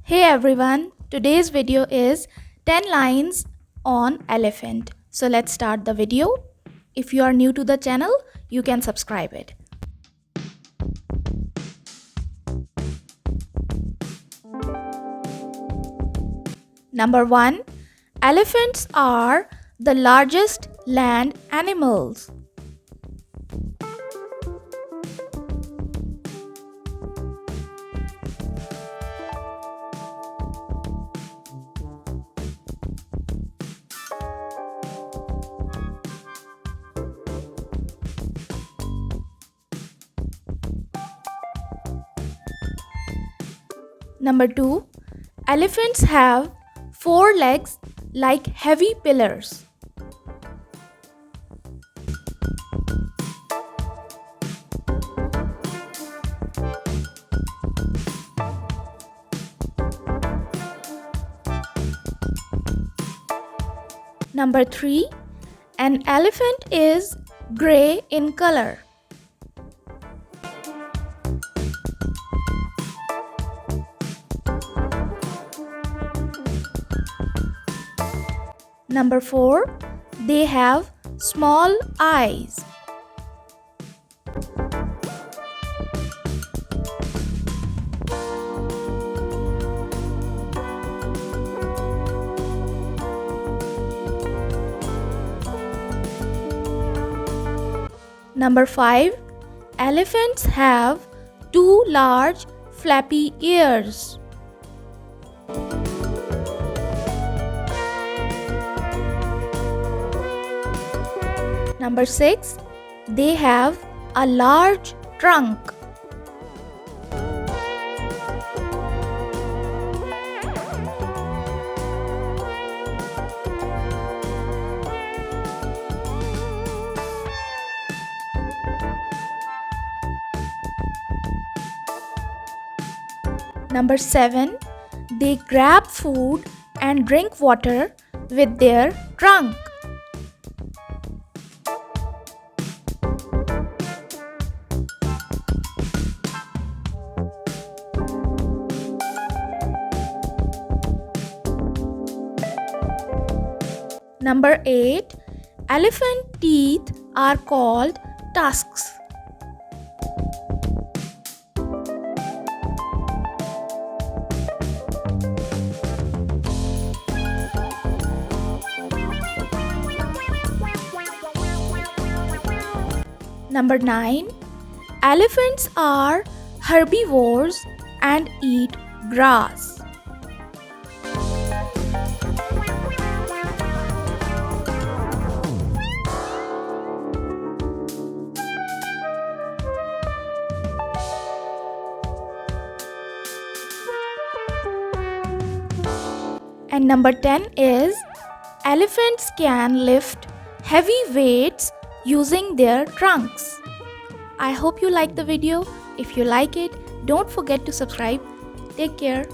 Hey everyone, today's video is 10 lines on elephant. So let's start the video. If you are new to the channel, you can subscribe it. Number 1. Elephants are the largest land animals. Number 2. Elephants have 4 legs like heavy pillars. Number 3. An elephant is gray in color. Number 4. They have small eyes. Number 5. Elephants have 2 large flappy ears. Number 6. They have a large trunk. Number 7. They grab food and drink water with their trunk. Number 8. Elephant teeth are called tusks. Number 9. Elephants are herbivores and eat grass. And number 10 is elephants can lift heavy weights using their trunks. I hope you like the video. If you like it, don't forget to subscribe. Take care.